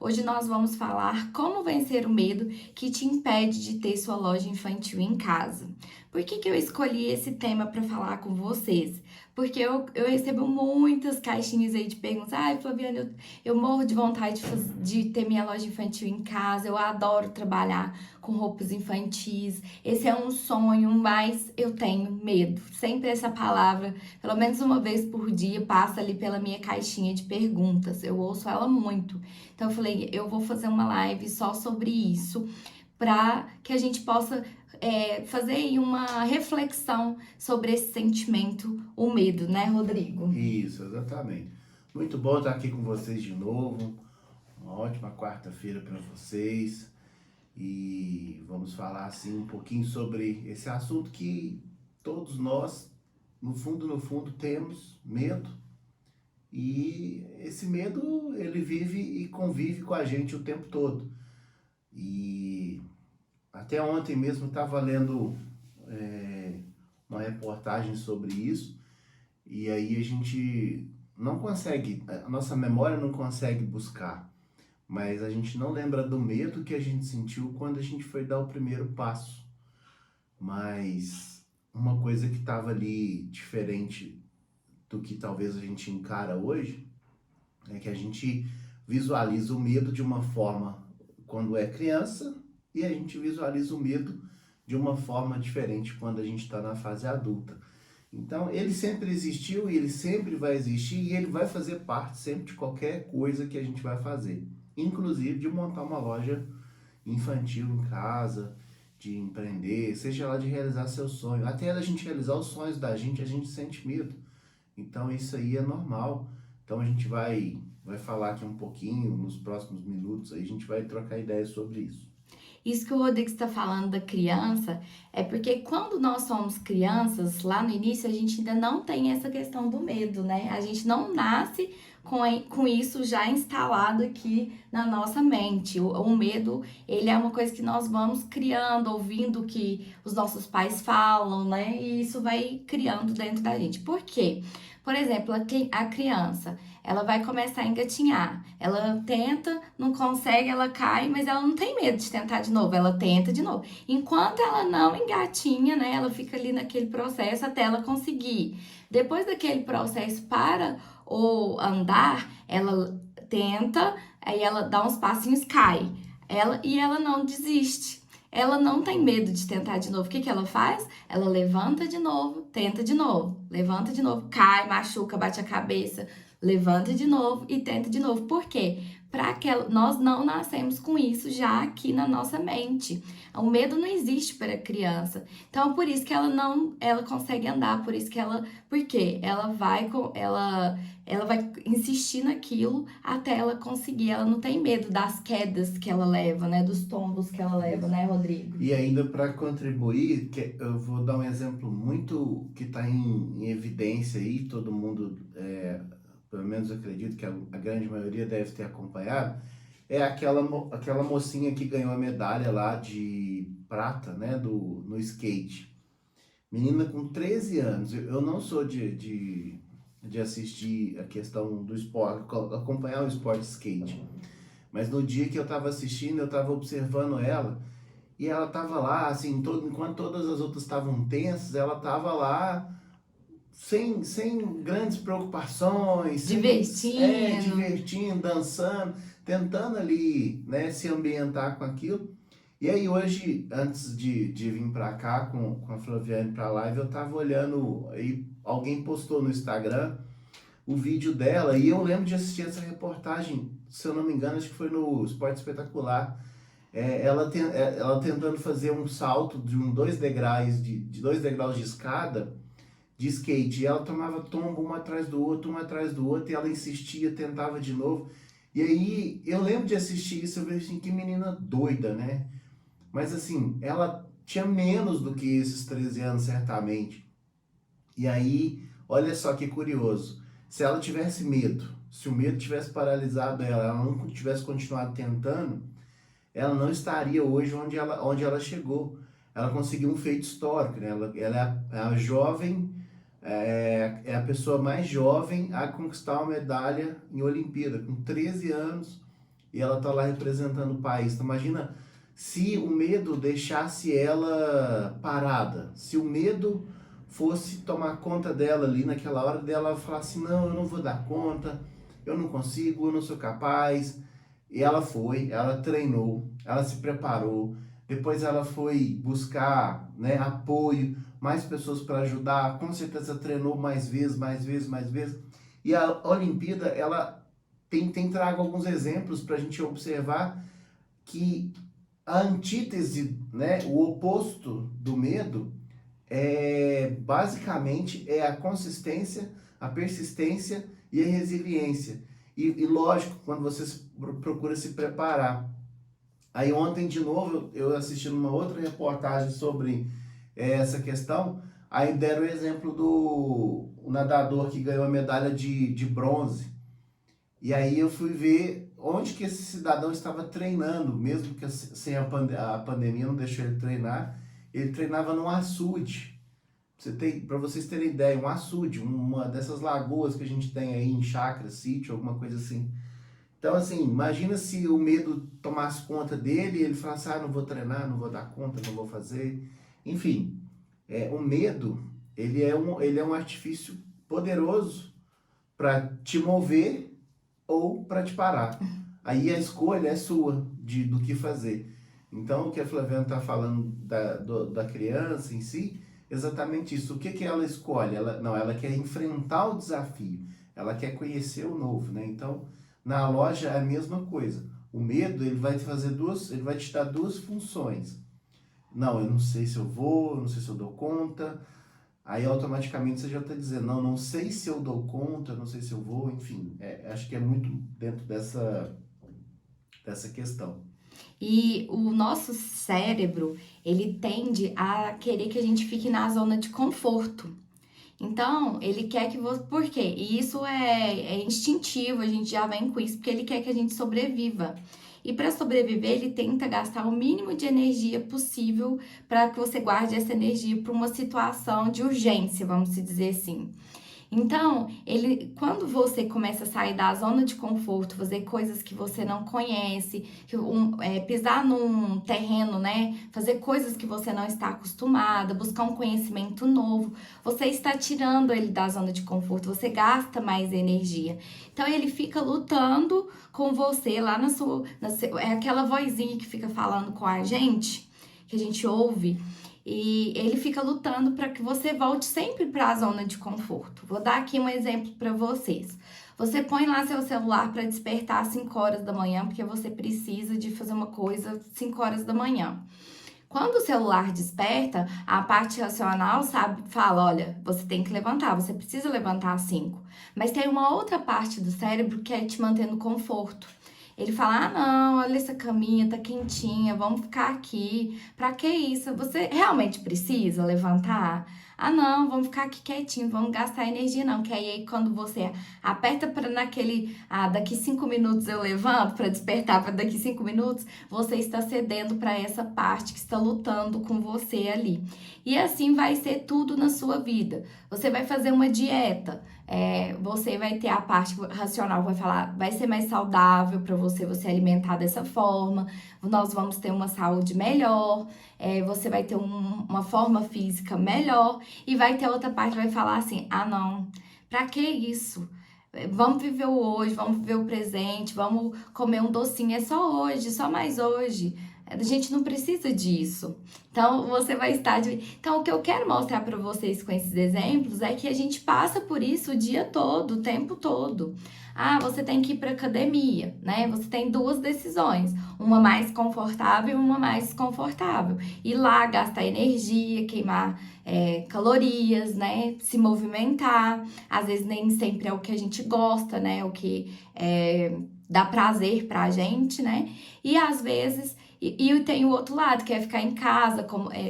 Hoje nós vamos falar como vencer o medo que te impede de ter sua loja infantil em casa. Por que eu escolhi esse tema para falar com vocês? Porque eu recebo muitas caixinhas aí de perguntas. Ai, Flaviana, eu morro de vontade de ter minha loja infantil em casa. Eu adoro trabalhar com roupas infantis. Esse é um sonho, mas eu tenho medo. Sempre essa palavra, pelo menos uma vez por dia, passa ali pela minha caixinha de perguntas. Eu ouço ela muito. Então eu falei, eu vou fazer uma live só sobre isso, para que a gente possa fazer aí uma reflexão sobre esse sentimento, o medo, né, Rodrigo? Isso, exatamente. Muito bom estar aqui com vocês de novo. Uma ótima quarta-feira para vocês. E vamos falar assim um pouquinho sobre esse assunto que todos nós, no fundo, temos medo. E esse medo, ele vive e convive com a gente o tempo todo. E até ontem mesmo eu estava lendo uma reportagem sobre isso. E aí a gente não consegue, a nossa memória não consegue buscar, mas a gente não lembra do medo que a gente sentiu quando a gente foi dar o primeiro passo. Mas uma coisa que estava ali diferente do que talvez a gente encara hoje é que a gente visualiza o medo de uma forma quando é criança e a gente visualiza o medo de uma forma diferente quando a gente está na fase adulta. Então, ele sempre existiu e ele sempre vai existir e ele vai fazer parte sempre de qualquer coisa que a gente vai fazer, inclusive de montar uma loja infantil em casa, de empreender, seja lá de realizar seu sonho. Até a gente realizar os sonhos da gente, a gente sente medo. Então, isso aí é normal. Então, a gente vai falar aqui um pouquinho nos próximos minutos, aí a gente vai trocar ideias sobre isso. Isso que o Rodrigo está falando da criança é porque quando nós somos crianças, lá no início, a gente ainda não tem essa questão do medo, né? A gente não nasce com isso já instalado aqui na nossa mente. O medo, ele é uma coisa que nós vamos criando, ouvindo o que os nossos pais falam, né? E isso vai criando dentro da gente. Por quê? Por exemplo, a criança, ela vai começar a engatinhar. Ela tenta, não consegue, ela cai, mas ela não tem medo de tentar de novo. Ela tenta de novo. Enquanto ela não engatinha, né? Ela fica ali naquele processo até ela conseguir. Depois daquele processo para o andar, ela tenta, aí ela dá uns passinhos, cai. Ela não desiste. Ela não tem medo de tentar de novo. O que que ela faz? Ela levanta de novo, tenta de novo, levanta de novo, cai, machuca, bate a cabeça, levanta de novo e tenta de novo. Por quê? Para que nós não nascemos com isso já aqui na nossa mente. O medo não existe para a criança. Então, por isso que ela consegue andar, por isso que por quê? Ela vai insistir naquilo até ela conseguir. Ela não tem medo das quedas que ela leva, né? Dos tombos que ela leva, Isso. né, Rodrigo? E ainda para contribuir, eu vou dar um exemplo muito que está em evidência aí, todo mundo, pelo menos eu acredito que a grande maioria deve ter acompanhado, é aquela mocinha que ganhou a medalha lá de prata, né, no skate. Menina com 13 anos, eu não sou de assistir a questão do esporte, acompanhar o esporte skate, mas no dia que eu estava assistindo, eu estava observando ela, e ela tava lá, assim, enquanto todas as outras estavam tensas, ela tava lá sem grandes preocupações, Divertindo. divertindo, dançando, tentando ali, né, se ambientar com aquilo. E aí hoje, antes de vir pra cá com a Flaviane pra live, eu tava olhando, aí alguém postou no Instagram o vídeo dela, e eu lembro de assistir essa reportagem, se eu não me engano, acho que foi no Esporte Espetacular, ela tentando fazer um salto de dois degraus de 2 degraus de escada de skate. E ela tomava tombo um atrás do outro, e ela insistia, tentava de novo. E aí eu lembro de assistir isso, eu falei assim, que menina doida, né? Mas assim, ela tinha menos do que esses 13 anos, certamente. E aí, olha só que curioso. Se ela tivesse medo, se o medo tivesse paralisado ela não tivesse continuado tentando, ela não estaria hoje onde ela chegou. Ela conseguiu um feito histórico, né? Ela é a jovem, é a pessoa mais jovem a conquistar uma medalha em Olimpíada, com 13 anos, e ela tá lá representando o país. Então, imagina se o medo deixasse ela parada, se o medo fosse tomar conta dela ali naquela hora, dela falar assim, não, eu não vou dar conta, eu não consigo, eu não sou capaz. E ela foi, ela treinou, ela se preparou, depois ela foi buscar, né, apoio, mais pessoas para ajudar, com certeza treinou mais vezes, mais vezes, mais vezes. E a Olimpíada, ela tem trago alguns exemplos para a gente observar que a antítese, né, o oposto do medo, basicamente é a consistência, a persistência e a resiliência. E lógico, quando você procura se preparar. Aí ontem, de novo, eu assisti uma outra reportagem sobre essa questão, aí deram o exemplo do o nadador que ganhou a medalha de bronze. E aí eu fui ver onde que esse cidadão estava treinando, mesmo que sem a pandemia não deixou ele treinar, ele treinava num açude. Para vocês terem ideia, um açude, uma dessas lagoas que a gente tem aí em chácara, sítio, alguma coisa assim. Então, assim, imagina se o medo tomasse conta dele e ele falasse, não vou treinar, não vou dar conta, não vou fazer. Enfim, o medo, ele é um artifício poderoso para te mover ou para te parar. Aí a escolha é sua do que fazer. Então, o que a Flaviana está falando da criança em si, exatamente isso. O que ela escolhe? Ela quer enfrentar o desafio, ela quer conhecer o novo, né? Então, na loja é a mesma coisa. O medo, ele vai te dar duas funções. Não, eu não sei se eu vou, eu não sei se eu dou conta. Aí automaticamente você já está dizendo, não sei se eu dou conta, não sei se eu vou, enfim. Acho que é muito dentro dessa questão. E o nosso cérebro, ele tende a querer que a gente fique na zona de conforto. Então, ele quer que você. Por quê? E isso é instintivo, a gente já vem com isso, porque ele quer que a gente sobreviva. E para sobreviver, ele tenta gastar o mínimo de energia possível para que você guarde essa energia para uma situação de urgência, vamos dizer assim. Então, quando você começa a sair da zona de conforto, fazer coisas que você não conhece, pisar num terreno, né? Fazer coisas que você não está acostumada, buscar um conhecimento novo, você está tirando ele da zona de conforto, você gasta mais energia. Então, ele fica lutando com você lá é aquela vozinha que fica falando com a gente, que a gente ouve. E ele fica lutando para que você volte sempre para a zona de conforto. Vou dar aqui um exemplo para vocês. Você põe lá seu celular para despertar às 5 horas da manhã, porque você precisa de fazer uma coisa às 5 horas da manhã. Quando o celular desperta, a parte racional fala, olha, você tem que levantar, você precisa levantar às 5. Mas tem uma outra parte do cérebro que é te manter no conforto. Ele fala, não, olha essa caminha, tá quentinha, vamos ficar aqui. Pra que isso? Você realmente precisa levantar? Não, vamos ficar aqui quietinho, vamos gastar energia não. Que aí quando você aperta para daqui 5 minutos eu levanto, para despertar para daqui 5 minutos, você está cedendo para essa parte que está lutando com você ali. E assim vai ser tudo na sua vida. Você vai fazer uma dieta, você vai ter a parte racional, vai falar, vai ser mais saudável para você alimentar dessa forma, nós vamos ter uma saúde melhor, você vai ter uma forma física melhor, e vai ter outra parte que vai falar assim, não, pra que isso? Vamos viver o hoje, vamos viver o presente, vamos comer um docinho, é só hoje, só mais hoje. A gente não precisa disso. Então, você vai estar... Então, o que eu quero mostrar para vocês com esses exemplos é que a gente passa por isso o dia todo, o tempo todo. Você tem que ir para academia, né? Você tem duas decisões, uma mais confortável e uma mais desconfortável. Ir lá, gastar energia, queimar calorias, né? Se movimentar. Às vezes, nem sempre é o que a gente gosta, né? O que dá prazer pra gente, né? E às vezes... E tem o outro lado, que é ficar em casa,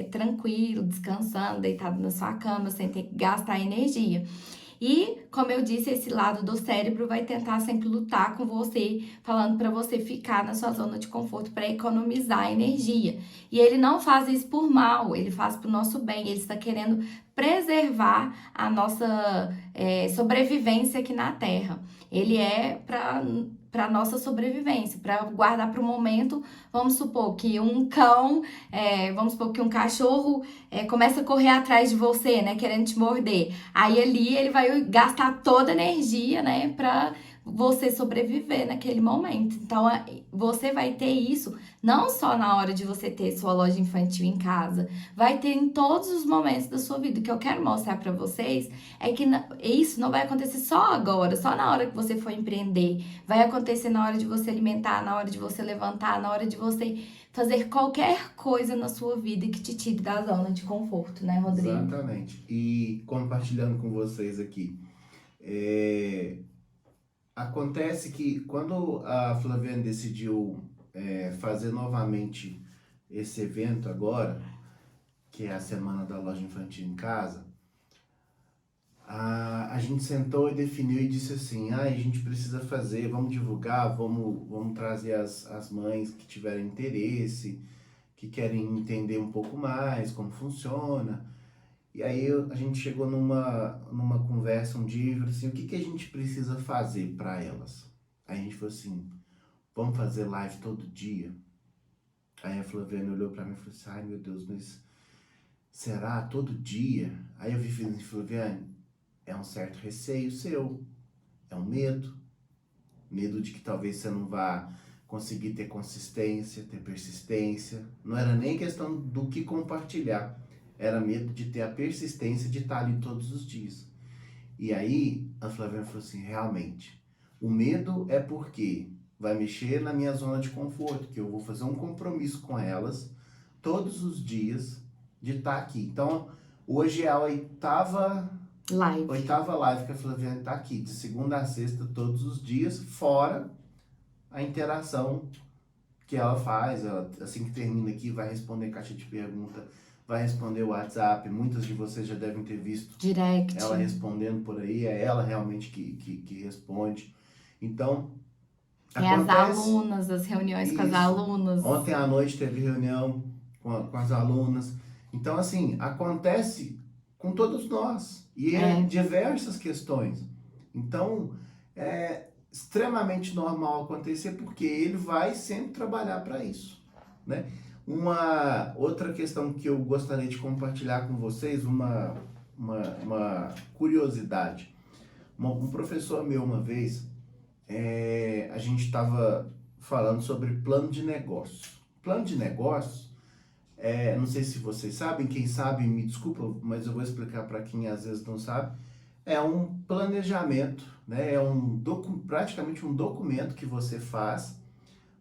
tranquilo, descansando, deitado na sua cama, sem ter que gastar energia. E, como eu disse, esse lado do cérebro vai tentar sempre lutar com você, falando para você ficar na sua zona de conforto para economizar energia. E ele não faz isso por mal, ele faz para o nosso bem, ele está querendo preservar a nossa sobrevivência aqui na Terra. Ele é para para nossa sobrevivência, para guardar para o momento. Vamos supor que um cão, vamos supor que um cachorro começa a correr atrás de você, né, querendo te morder. Aí ali ele vai gastar toda a energia, né, para você sobreviver naquele momento. Então você vai ter isso não só na hora de você ter sua loja infantil em casa, vai ter em todos os momentos da sua vida. O que eu quero mostrar para vocês é que isso não vai acontecer só agora, só na hora que você for empreender. Vai acontecer na hora de você alimentar, na hora de você levantar, na hora de você fazer qualquer coisa na sua vida que te tire da zona de conforto, né, Rodrigo? Exatamente. E compartilhando com vocês aqui, acontece que quando a Flaviane decidiu fazer novamente esse evento agora, que é a Semana da Loja Infantil em Casa, a gente sentou e definiu e disse assim, a gente precisa fazer, vamos divulgar, vamos trazer as mães que tiverem interesse, que querem entender um pouco mais como funciona. E aí a gente chegou numa conversa um dia e falou assim, o que a gente precisa fazer para elas? Aí a gente falou assim, vamos fazer live todo dia? Aí a Flaviane olhou para mim e falou assim, ai meu Deus, mas será todo dia? Aí eu vi assim, Flaviane, é um certo receio seu, é um medo de que talvez você não vá conseguir ter consistência, ter persistência. Não era nem questão do que compartilhar, era medo de ter a persistência de estar ali todos os dias. E aí a Flaviana falou assim, realmente, o medo é porque vai mexer na minha zona de conforto, que eu vou fazer um compromisso com elas todos os dias de estar aqui. Então, hoje é a oitava live que a Flaviane está aqui, de segunda a sexta, todos os dias, fora a interação que ela faz. Ela, assim que termina aqui, vai responder caixa de pergunta, vai responder o WhatsApp. Muitas de vocês já devem ter visto Direct. Ela respondendo por aí, é ela realmente que responde. Então, as alunas, as reuniões com as alunas. Ontem à noite teve reunião com as alunas. Então, assim, acontece com todos nós. E diversas questões. Então, é extremamente normal acontecer, porque ele vai sempre trabalhar para isso, né? Uma outra questão que eu gostaria de compartilhar com vocês, uma curiosidade. Um professor meu, uma vez, a gente estava falando sobre plano de negócio. Plano de negócio, não sei se vocês sabem, quem sabe me desculpa, mas eu vou explicar para quem às vezes não sabe. É um planejamento, né? Praticamente um documento que você faz,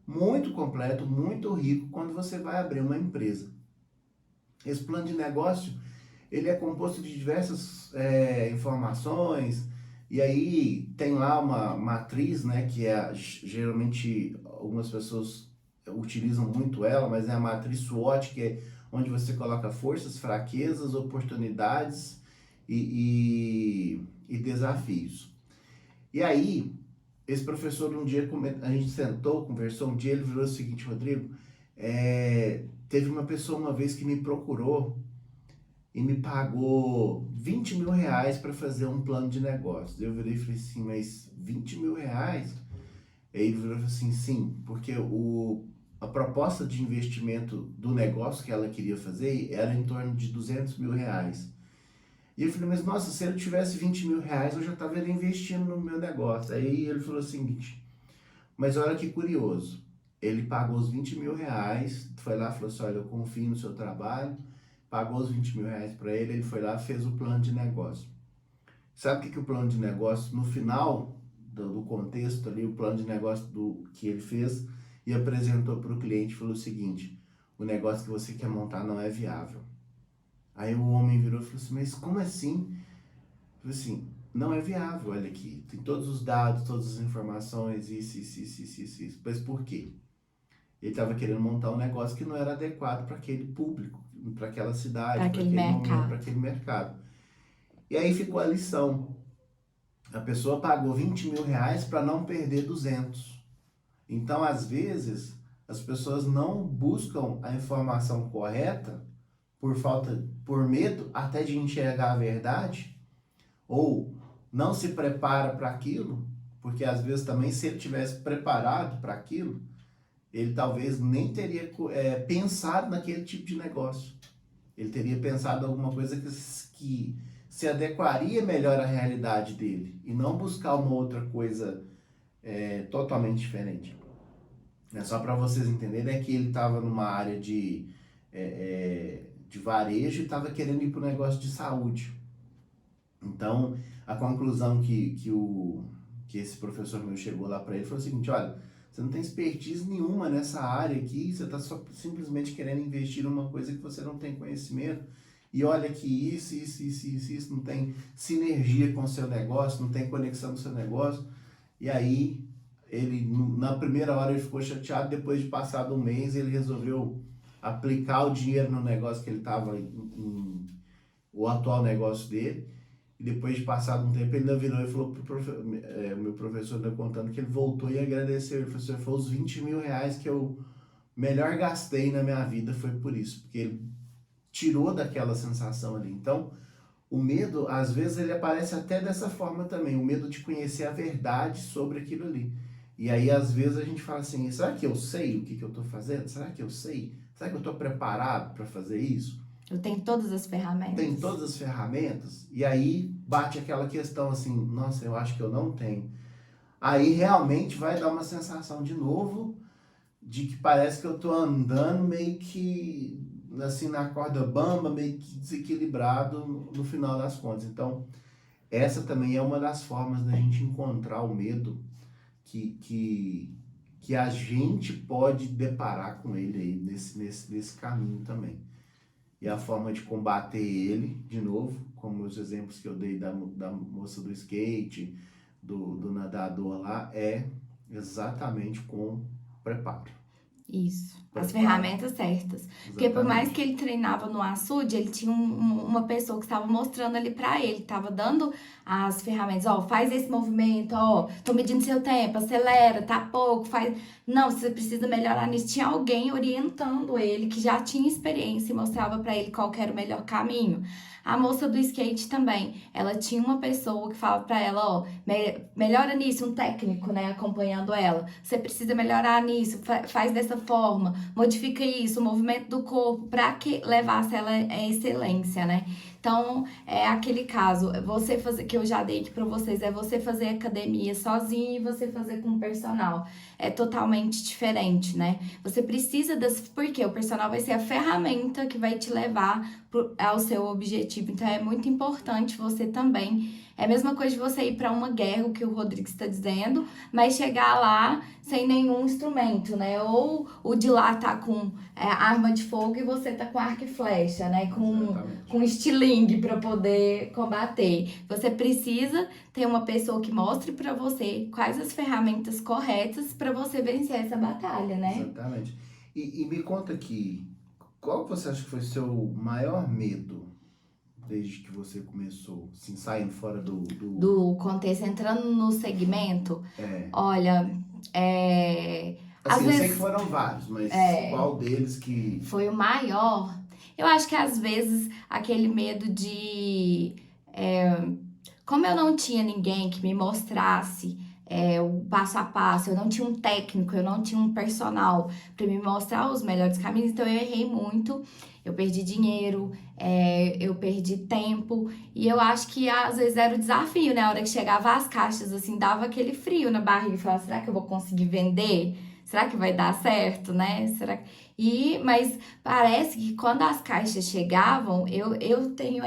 muito completo, muito rico, quando você vai abrir uma empresa. Esse plano de negócio, ele é composto de diversas informações, e aí tem lá uma matriz, né, que geralmente algumas pessoas utilizam muito ela, mas é a matriz SWOT, que é onde você coloca forças, fraquezas, oportunidades e desafios. E aí, esse professor um dia, a gente sentou, conversou um dia, ele falou o seguinte, Rodrigo, teve uma pessoa uma vez que me procurou e me pagou 20 mil reais para fazer um plano de negócio. Eu virei e falei assim, mas 20 mil reais? Aí ele virou e falou assim, sim, porque a proposta de investimento do negócio que ela queria fazer era em torno de 200 mil reais. E eu falei, mas nossa, se ele tivesse 20 mil reais, eu já estava investindo no meu negócio. Aí ele falou o seguinte, mas olha que curioso, ele pagou os 20 mil reais, foi lá e falou assim, olha, eu confio no seu trabalho, pagou os 20 mil reais para ele foi lá e fez o plano de negócio. Sabe o que o plano de negócio, no final do contexto ali, o plano de negócio que ele fez e apresentou para o cliente, falou o seguinte, o negócio que você quer montar não é viável. Aí o homem virou e falou assim, mas como assim? Eu falei assim, não é viável, olha aqui, tem todos os dados, todas as informações, isso. Mas por quê? Ele estava querendo montar um negócio que não era adequado para aquele público, para aquela cidade, para aquele momento, para aquele mercado. E aí ficou a lição. A pessoa pagou 20 mil reais para não perder 200. Então, às vezes, as pessoas não buscam a informação correta por medo até de enxergar a verdade, ou não se prepara para aquilo, Porque às vezes também, se ele tivesse preparado para aquilo, ele talvez nem teria pensado naquele tipo de negócio. Ele teria pensado em alguma coisa que se adequaria melhor à realidade dele e não buscar uma outra coisa totalmente diferente. É só para vocês entenderem, é que ele estava numa área de varejo e estava querendo ir para o negócio de saúde. Então, a conclusão que esse professor meu chegou lá para ele foi o seguinte: olha, você não tem expertise nenhuma nessa área aqui, você está só simplesmente querendo investir numa coisa que você não tem conhecimento. E olha que isso não tem sinergia com o seu negócio, não tem conexão com o seu negócio. E aí, ele, na primeira hora, ele ficou chateado. Depois de passado um mês, ele resolveu aplicar o dinheiro no negócio que ele estava, o atual negócio dele. E depois de passado um tempo, ele ainda virou e falou pro o meu professor ainda contando que ele voltou e agradeceu. Ele falou assim: foi os 20 mil reais que eu melhor gastei na minha vida, foi por isso. Porque ele tirou daquela sensação ali. Então, o medo, às vezes, ele aparece até dessa forma também. O medo de conhecer a verdade sobre aquilo ali. E aí, às vezes, a gente fala assim: será que eu sei o que eu estou fazendo? Será que eu sei? Será que eu estou preparado para fazer isso? Eu tenho todas as ferramentas. Tem todas as ferramentas. E aí, bate aquela questão assim: nossa, eu acho que eu não tenho. Aí, realmente, vai dar uma sensação de novo de que parece que eu estou andando meio que assim na corda bamba, meio que desequilibrado no final das contas. Então, essa também é uma das formas da gente encontrar o medo que a gente pode deparar com ele aí nesse caminho também. E a forma de combater ele, de novo, como os exemplos que eu dei da moça do skate, do nadador lá, é exatamente com preparo. Isso, as ferramentas certas. Exatamente. Porque por mais que ele treinava no açude, ele tinha uma pessoa que estava mostrando ali pra ele, estava dando as ferramentas, ó, faz esse movimento, ó, tô medindo seu tempo, acelera, tá pouco, faz... Não, você precisa melhorar nisso. Tinha alguém orientando ele, que já tinha experiência e mostrava pra ele qual que era o melhor caminho. A moça do skate também, ela tinha uma pessoa que falava pra ela, ó, melhora nisso, um técnico, né, acompanhando ela. Você precisa melhorar nisso, faz dessa forma, modifica isso, o movimento do corpo, pra que levasse ela à excelência, né? Então, é aquele caso, você fazer, que eu já dei aqui pra vocês, é você fazer academia sozinho e você fazer com personal. É totalmente diferente, né? Você precisa porque o personal vai ser a ferramenta que vai te levar ao seu objetivo. Então, é muito importante você também. É a mesma coisa de você ir para uma guerra, o que o Rodrigo está dizendo, mas chegar lá sem nenhum instrumento, né? Ou o de lá tá com arma de fogo e você tá com arco e flecha, né? Com estilingue para poder combater. Você precisa ter uma pessoa que mostre para você quais as ferramentas corretas para você vencer essa batalha, né? Exatamente. E me conta aqui, qual você acha que foi seu maior medo desde que você começou, assim, saindo fora do contexto, entrando no segmento? Olha, assim, às eu vezes, sei que foram vários, mas qual deles que... Foi o maior? Eu acho que às vezes aquele medo de... como eu não tinha ninguém que me mostrasse o passo a passo, eu não tinha um técnico, eu não tinha um personal para me mostrar os melhores caminhos, então eu errei muito, eu perdi dinheiro, eu perdi tempo, e eu acho que às vezes era o desafio, né? A hora que chegava as caixas, assim, dava aquele frio na barriga, e falava, será que eu vou conseguir vender? Será que vai dar certo, né? Mas parece que quando as caixas chegavam, eu tenho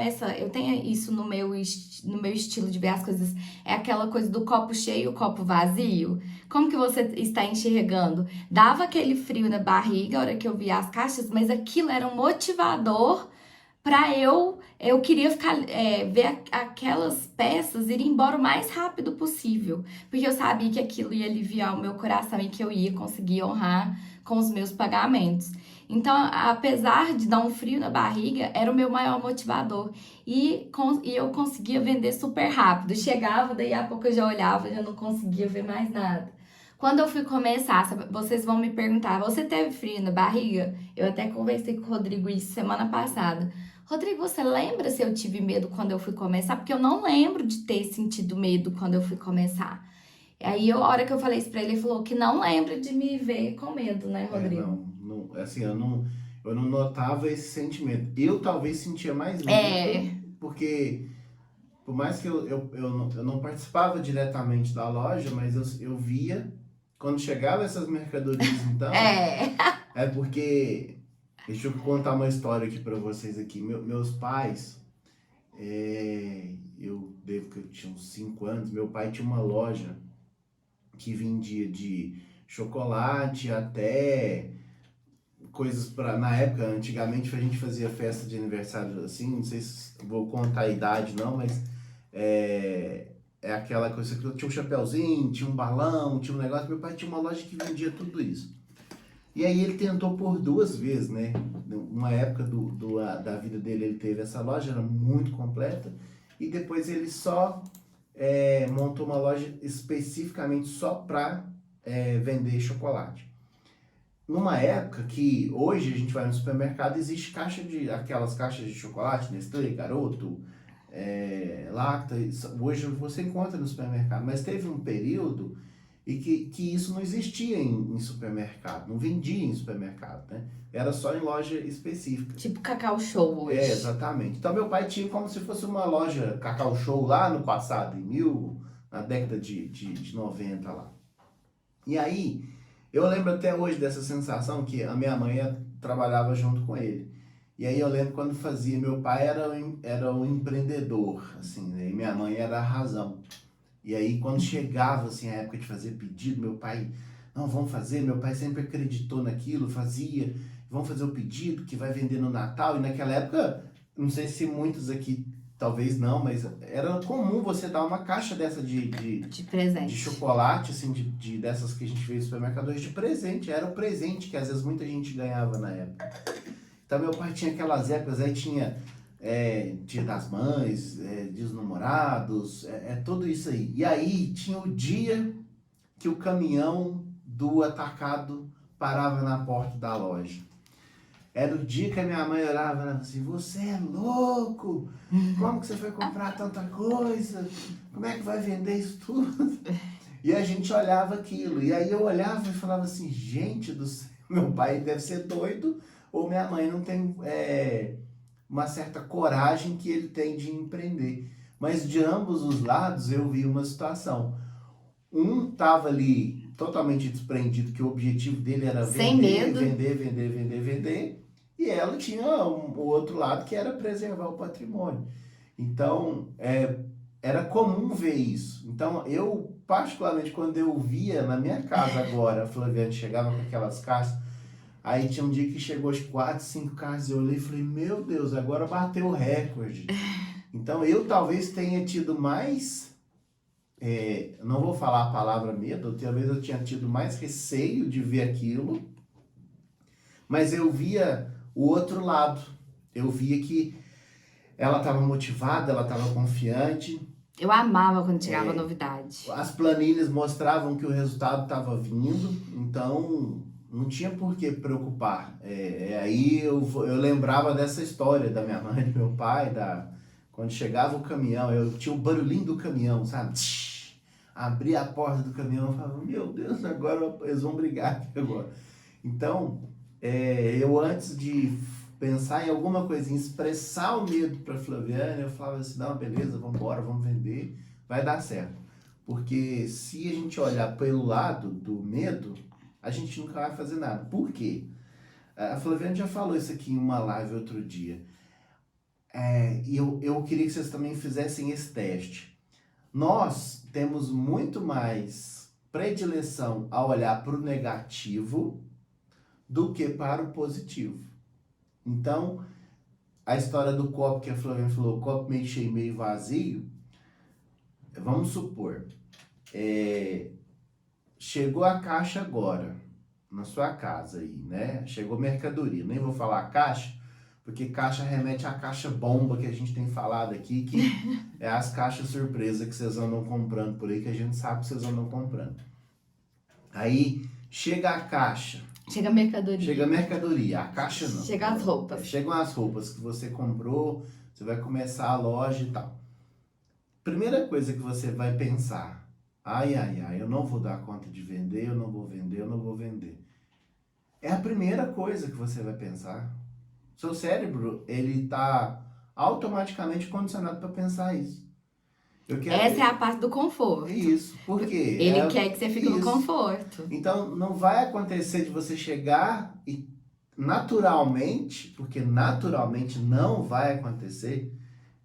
isso no meu estilo de ver as coisas. É aquela coisa do copo cheio, o copo vazio. Como que você está enxergando? Dava aquele frio na barriga a hora que eu via as caixas, mas aquilo era um motivador para eu queria ver aquelas peças irem embora o mais rápido possível, porque eu sabia que aquilo ia aliviar o meu coração e que eu ia conseguir honrar com os meus pagamentos. Então, apesar de dar um frio na barriga, era o meu maior motivador. E eu conseguia vender super rápido. Chegava, daí a pouco eu já olhava, já não conseguia ver mais nada. Quando eu fui começar, vocês vão me perguntar, você teve frio na barriga? Eu até conversei com o Rodrigo isso semana passada. Rodrigo, você lembra se eu tive medo quando eu fui começar? Porque eu não lembro de ter sentido medo quando eu fui começar. Aí, a hora que eu falei isso pra ele, ele falou que não lembra de me ver com medo, né, Rodrigo? Assim, eu não notava esse sentimento. Eu talvez sentia mais medo, É, porque por mais que eu não participava diretamente da loja, mas eu via quando chegavam essas mercadorias, então, é. é porque, deixa eu contar uma história aqui para vocês aqui. Meus pais, eu devo que eu tinha uns 5 anos, meu pai tinha uma loja que vendia de chocolate até coisas para na época, antigamente a gente fazia festa de aniversário assim, não sei se vou contar a idade não, mas é, é aquela coisa que tinha um chapéuzinho, tinha um balão, tinha um negócio. Meu pai tinha uma loja que vendia tudo isso. E aí ele tentou por 2 vezes, né? Uma época da vida dele ele teve essa loja, era muito completa, e depois ele só montou uma loja especificamente só para vender chocolate. Numa época que hoje a gente vai no supermercado, existe aquelas caixas de chocolate, Nestlé, Garoto, Lacta, hoje você encontra no supermercado, mas teve um período e que isso não existia em supermercado, não vendia em supermercado, né? Era só em loja específica. Tipo Cacau Show hoje. Exatamente. Então meu pai tinha como se fosse uma loja Cacau Show lá no passado, na década de 90 lá. E aí, eu lembro até hoje dessa sensação que a minha mãe trabalhava junto com ele. E aí eu lembro quando fazia, meu pai era um empreendedor, assim, né? E minha mãe era a razão. E aí quando chegava, assim, a época de fazer pedido, meu pai, não, vamos fazer, meu pai sempre acreditou naquilo, fazia, vamos fazer o pedido que vai vender no Natal. E naquela época, não sei se muitos aqui, talvez não, mas era comum você dar uma caixa dessa De presente. de chocolate, assim, dessas que a gente vê no supermercado hoje, de presente. Era o presente que às vezes muita gente ganhava na época. Então meu pai tinha aquelas épocas, aí tinha Dia das Mães, Dia dos Namorados, tudo isso aí. E aí tinha o dia que o caminhão do atacado parava na porta da loja. Era o dia que a minha mãe orava e falava assim, você é louco? Como que você foi comprar tanta coisa? Como é que vai vender isso tudo? E a gente olhava aquilo. E aí eu olhava e falava assim, gente do céu, meu pai deve ser doido ou minha mãe não tem uma certa coragem que ele tem de empreender. Mas de ambos os lados eu vi uma situação. Um estava ali totalmente desprendido, que o objetivo dele era Sem vender, medo. vender. E ela tinha o outro lado que era preservar o patrimônio. Então, era comum ver isso. Então, eu, particularmente, quando eu via na minha casa agora, a Flaviane chegava com aquelas caixas, aí tinha um dia que chegou as 4, 5 caixas, eu olhei e falei, meu Deus, agora bateu o recorde. Então, eu talvez tenha tido mais, não vou falar a palavra medo, talvez eu tinha tido mais receio de ver aquilo, mas eu via o outro lado. Eu via que ela estava motivada, ela estava confiante. Eu amava quando chegava novidade. As planilhas mostravam que o resultado estava vindo, então não tinha por que preocupar. Aí eu lembrava dessa história da minha mãe, do meu pai, quando chegava o caminhão, eu tinha o barulhinho do caminhão, sabe? Abria a porta do caminhão e falava, meu Deus, agora eles vão brigar aqui agora. Então, eu antes de pensar em alguma coisa, em expressar o medo para Flaviane, eu falava assim, não, beleza, vamos embora, vamos vender, vai dar certo. Porque se a gente olhar pelo lado do medo, a gente nunca vai fazer nada. Por quê? A Flaviane já falou isso aqui em uma live outro dia. E eu queria que vocês também fizessem esse teste. Nós temos muito mais predileção a olhar para o negativo do que para o positivo. Então, a história do copo que a Flaviane falou, copo meio cheio, meio vazio, vamos supor, chegou a caixa agora, na sua casa aí, né? Chegou mercadoria, nem vou falar caixa, porque caixa remete à caixa bomba que a gente tem falado aqui, que é as caixas surpresa que vocês andam comprando por aí, que a gente sabe que vocês andam comprando. Aí, chega a caixa. Chega a mercadoria. Chega a mercadoria, a caixa não. Chega as roupas. Chegam as roupas que você comprou, você vai começar a loja e tal. Primeira coisa que você vai pensar, Ai, ai, ai, eu não vou dar conta de vender, eu não vou vender, eu não vou vender. É a primeira coisa que você vai pensar. Seu cérebro, ele tá automaticamente condicionado para pensar isso. Eu quero Essa é a ver parte do conforto. isso. Por quê? Ele quer que você fique no Isso. conforto. Então, não vai acontecer de você chegar e naturalmente, porque naturalmente não vai acontecer,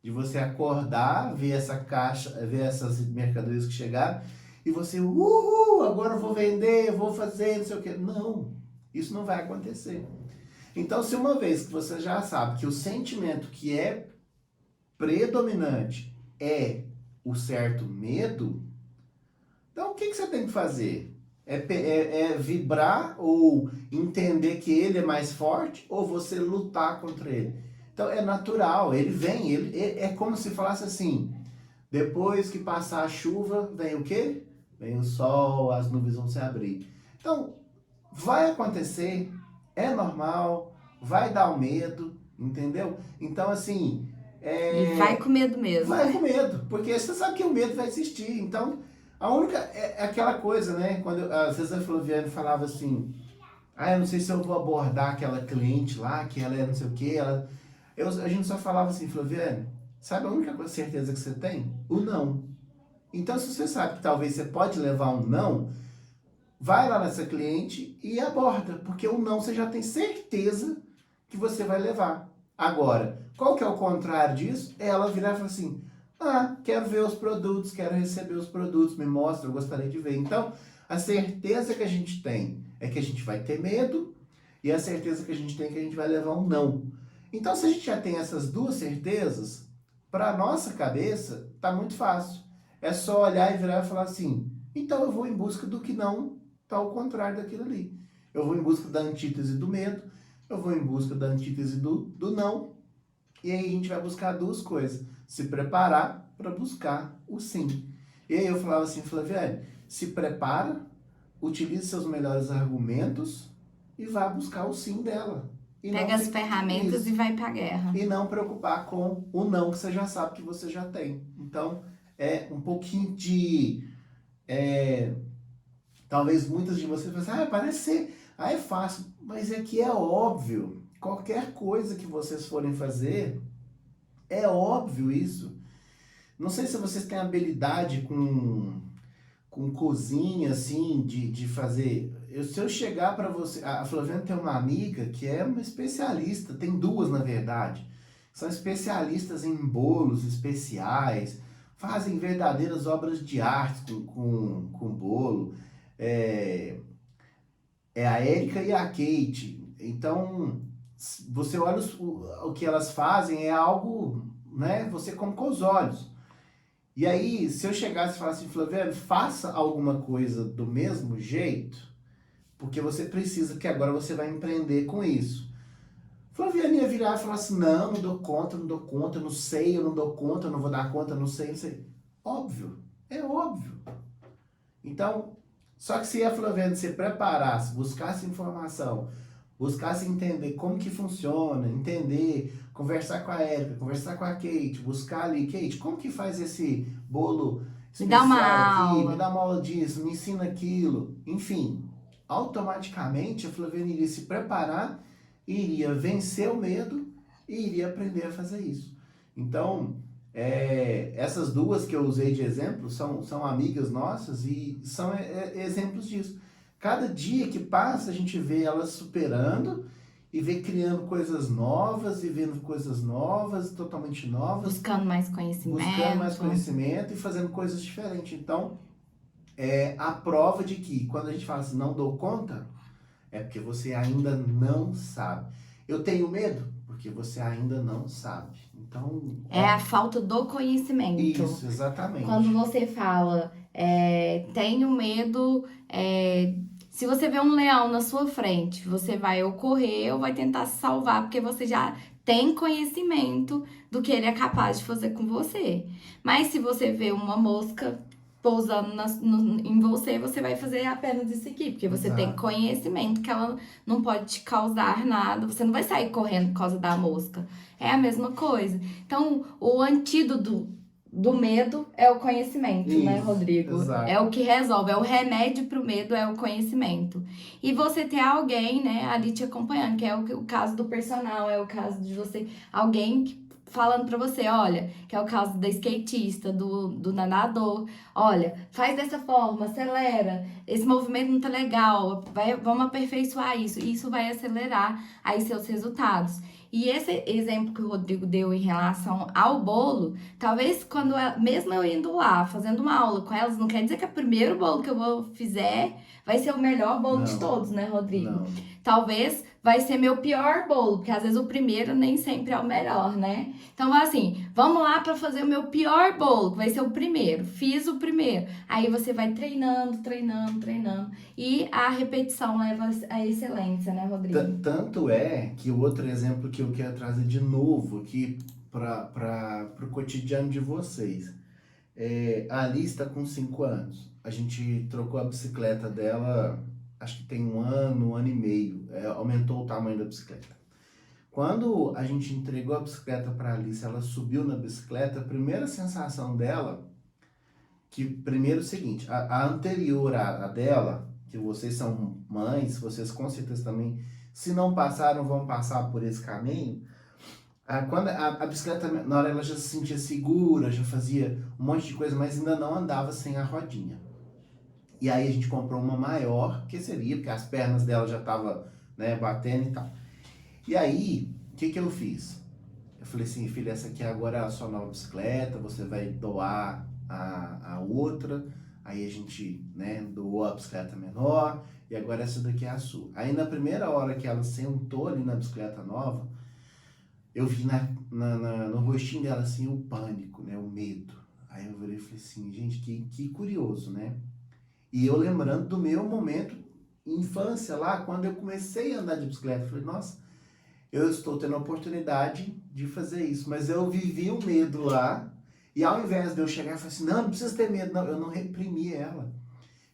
de você acordar, ver essa caixa, ver essas mercadorias que chegaram e você, uhul, agora eu vou vender, eu vou fazer, não sei o quê. Não, isso não vai acontecer. Então, se uma vez que você já sabe que o sentimento que é predominante é o certo medo, então o que você tem que fazer? É vibrar ou entender que ele é mais forte ou você lutar contra ele? Então é natural, ele vem, é como se falasse assim, depois que passar a chuva, vem o quê? Vem o sol, as nuvens vão se abrir. Então, vai acontecer, é normal, vai dar o medo, entendeu? Então, assim, E vai com medo mesmo. vai com medo, porque você sabe que o medo vai existir. Então, a única, é aquela coisa, né? Quando às vezes a Flaviane falava assim, ah, eu não sei se eu vou abordar aquela cliente lá, que ela é não sei o quê, a gente só falava assim, Flaviane, sabe a única certeza que você tem? O não. Então, se você sabe que talvez você pode levar um não, vai lá nessa cliente e aborda, porque o não você já tem certeza que você vai levar. Agora, qual que é o contrário disso? É ela virar e falar assim, ah, quero ver os produtos, quero receber os produtos, me mostra, eu gostaria de ver. Então, a certeza que a gente tem é que a gente vai ter medo e a certeza que a gente tem é que a gente vai levar um não. Então, se a gente já tem essas duas certezas, para a nossa cabeça, tá muito fácil. É só olhar e virar e falar assim, então eu vou em busca do que não está ao contrário daquilo ali. Eu vou em busca da antítese do medo, eu vou em busca da antítese do não, e aí a gente vai buscar duas coisas. Se preparar para buscar o sim. E aí eu falava assim, Flaviane, se prepara, utilize seus melhores argumentos e vá buscar o sim dela. E Pega as ferramentas isso, e vai pra guerra. e não preocupar com o não que você já sabe que você já tem. Então, é um pouquinho de... talvez muitas de vocês pensem, ah, parece ser, ah, é fácil, mas é que é óbvio. Qualquer coisa que vocês forem fazer, é óbvio isso. Não sei se vocês têm habilidade com cozinha, assim, de fazer. Se eu chegar para você. A Flaviana tem uma amiga que é uma especialista, tem duas na verdade. São especialistas em bolos especiais, fazem verdadeiras obras de arte com bolo. É, é a Érica e a Kate. Então, você olha o que elas fazem, é algo, né? Você come com os olhos. E aí, se eu chegasse e falasse assim, Flaviano, faça alguma coisa do mesmo jeito, porque você precisa que agora você vai empreender com isso. Flaviano ia virar e falar assim, não, não dou conta, não dou conta, não sei, eu não dou conta, eu não vou dar conta, não sei, não sei. Óbvio, é óbvio. Então, só que se a Flaviana se preparasse, buscasse informação, buscasse entender como que funciona, entender, conversar com a Érica, conversar com a Kate, buscar ali, Kate, como que faz esse bolo Me dá uma especial aqui, aula. me dá uma aula disso, me ensina aquilo, enfim, automaticamente a Flaviana iria se preparar, iria vencer o medo e iria aprender a fazer isso. Então, essas duas que eu usei de exemplo são amigas nossas e são exemplos disso. Cada dia que passa, a gente vê elas superando e vê criando coisas novas e vendo coisas novas, totalmente novas. Buscando mais conhecimento. E fazendo coisas diferentes. Então, é a prova de que quando a gente fala assim, não dou conta, é porque você ainda não sabe. Eu tenho medo porque você ainda não sabe. Então, É a falta do conhecimento. isso, exatamente. Quando você fala, tenho medo, se você vê um leão na sua frente, você vai ou correr ou vai tentar se salvar, porque você já tem conhecimento do que ele é capaz de fazer com você. Mas se você vê uma mosca pousando em você, você vai fazer apenas isso aqui, porque você tem Exato. conhecimento que ela não pode te causar nada, você não vai sair correndo por causa da mosca. É a mesma coisa. Então, o antídoto do medo é o conhecimento, né, Isso, Rodrigo? exato. É o que resolve, é o remédio pro medo, é o conhecimento. E você ter alguém, né, ali te acompanhando, que é o caso do personal, é o caso de você, alguém falando pra você, olha, que é o caso da skatista, do nadador, olha, faz dessa forma, acelera, esse movimento não tá legal, vamos aperfeiçoar isso vai acelerar aí seus resultados. E esse exemplo que o Rodrigo deu em relação ao bolo, talvez mesmo eu indo lá, fazendo uma aula com elas, não quer dizer que o primeiro bolo que fizer vai ser o melhor bolo de Não, todos, né, Rodrigo? não. Talvez vai ser meu pior bolo, porque às vezes o primeiro nem sempre é o melhor, né? Então, assim, vamos lá para fazer o meu pior bolo, que vai ser o primeiro. Fiz o primeiro. Aí você vai treinando, treinando, treinando. E a repetição leva à excelência, né, Rodrigo? Tanto é que o outro exemplo que eu quero trazer de novo aqui para o cotidiano de vocês. A Alice está com 5 anos. A gente trocou a bicicleta dela, acho que tem um ano e meio. Aumentou o tamanho da bicicleta. Quando a gente entregou a bicicleta para a Alice, ela subiu na bicicleta, a primeira sensação dela, que primeiro é o seguinte, a anterior à dela, que vocês são mães, vocês com certeza também, se não passaram, vão passar por esse caminho. Quando a bicicleta, na hora ela já se sentia segura, já fazia um monte de coisa, mas ainda não andava sem a rodinha. E aí a gente comprou uma maior, que seria, porque as pernas dela já estavam, né, batendo e tal. E aí, o que eu fiz? Eu falei assim, filha, essa aqui agora é a sua nova bicicleta, você vai doar a outra. Aí a gente, né, doou a bicicleta menor e agora essa daqui é a sua. Aí na primeira hora que ela sentou ali na bicicleta nova, eu vi no rostinho dela assim o pânico, né, o medo. Aí eu virei e falei assim, gente, que curioso, né? E eu lembrando do meu momento infância lá, quando eu comecei a andar de bicicleta, eu falei, nossa, eu estou tendo a oportunidade de fazer isso, mas eu vivi o medo lá, e ao invés de eu chegar e falar assim, não precisa ter medo, não, eu não reprimi ela.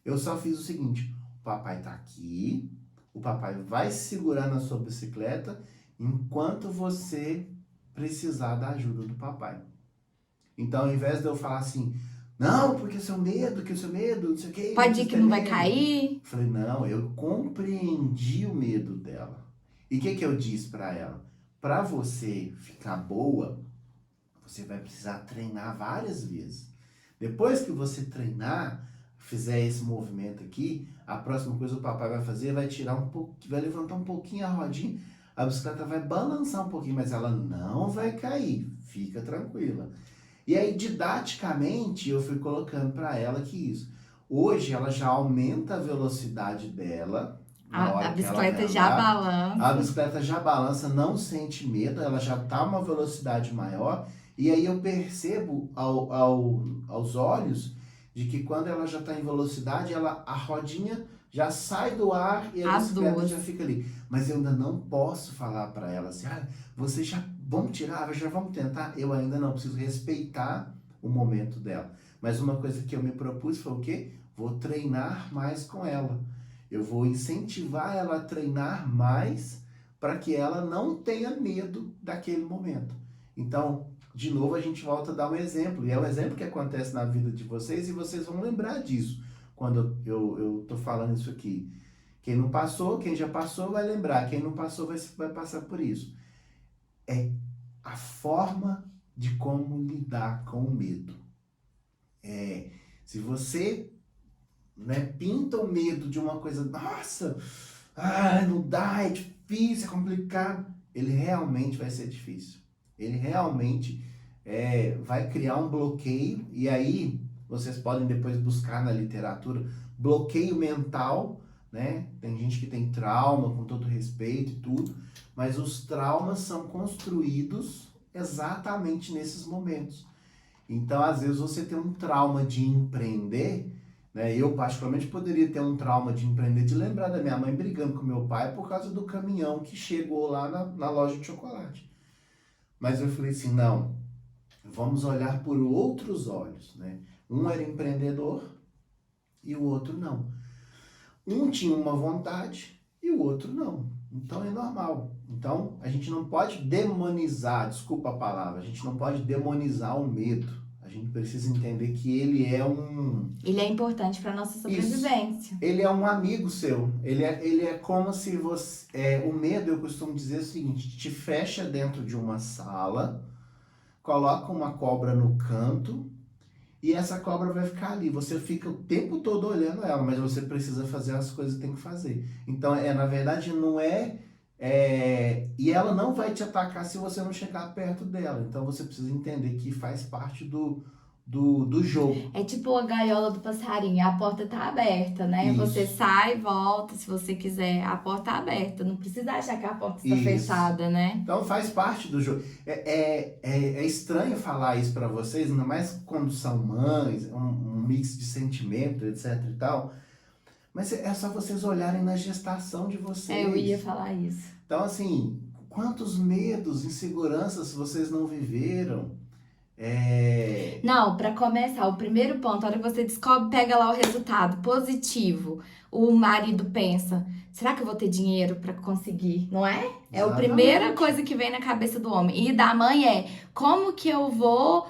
Eu só fiz o seguinte, o papai tá aqui, o papai vai segurar na sua bicicleta enquanto você precisar da ajuda do papai. Então, ao invés de eu falar assim, não, porque o seu medo, não sei o que, não Pode ir precisa que ter não vai medo. cair. Falei, não, eu compreendi o medo dela. E o que eu disse para ela? Para você ficar boa, você vai precisar treinar várias vezes. Depois que você treinar, fizer esse movimento aqui, a próxima coisa que o papai vai fazer vai tirar um pouco, vai levantar um pouquinho a rodinha, a bicicleta vai balançar um pouquinho, mas ela não vai cair. Fica tranquila. E aí, didaticamente, eu fui colocando para ela que isso. Hoje, ela já aumenta a velocidade dela na A hora que ela vai bicicleta já andar. A balança. bicicleta já balança, não sente medo, ela já tá uma velocidade maior. E aí eu percebo aos olhos de que quando ela já está em velocidade, a rodinha já sai do ar e a As bicicleta duas. já fica ali. Mas eu ainda não posso falar para ela assim, vocês já vão tirar, já vamos tentar. Eu ainda não preciso respeitar o momento dela. Mas uma coisa que eu me propus foi o quê? Vou treinar mais com ela. Eu vou incentivar ela a treinar mais para que ela não tenha medo daquele momento. Então, de novo, a gente volta a dar um exemplo. E é um exemplo que acontece na vida de vocês e vocês vão lembrar disso quando eu tô falando isso aqui. Quem não passou, quem já passou vai lembrar. Quem não passou vai passar por isso. É a forma de como lidar com o medo. Se você, né, pinta o medo de uma coisa, nossa, não dá, é difícil, é complicado, ele realmente vai ser difícil. Ele realmente vai criar um bloqueio, e aí vocês podem depois buscar na literatura bloqueio mental, né? Tem gente que tem trauma, com todo respeito e tudo, mas os traumas são construídos exatamente nesses momentos. Então, às vezes, você tem um trauma de empreender, né? Eu, particularmente, poderia ter um trauma de empreender, de lembrar da minha mãe brigando com meu pai por causa do caminhão que chegou lá na loja de chocolate. Mas eu falei assim, não, vamos olhar por outros olhos, né? Um era empreendedor e o outro não. Um tinha uma vontade e o outro não. Então é normal. Então a gente não pode demonizar, desculpa a palavra, a gente não pode demonizar o medo. A gente precisa entender que ele é Ele é importante para nossa sobrevivência. ele é um amigo seu. Ele é como se você... o medo, eu costumo dizer o seguinte, te fecha dentro de uma sala, coloca uma cobra no canto e essa cobra vai ficar ali. Você fica o tempo todo olhando ela, mas você precisa fazer as coisas que tem que fazer. Então, na verdade, não é... e ela não vai te atacar se você não chegar perto dela. Então, você precisa entender que faz parte do jogo. É tipo a gaiola do passarinho, a porta tá aberta, né? Isso. Você sai, volta, se você quiser, a porta tá aberta. Não precisa achar que a porta está fechada, né? Então faz parte do jogo. É estranho falar isso pra vocês, ainda mais quando são mães, um mix de sentimento, etc e tal. Mas é só vocês olharem na gestação de vocês. Eu ia falar isso. Então, assim, quantos medos, inseguranças vocês não viveram? Não, para começar, o primeiro ponto, a hora que você descobre, pega lá o resultado positivo. O marido pensa, será que eu vou ter dinheiro para conseguir? Não é? É a primeira coisa que vem na cabeça do homem. E da mãe é, como que eu vou...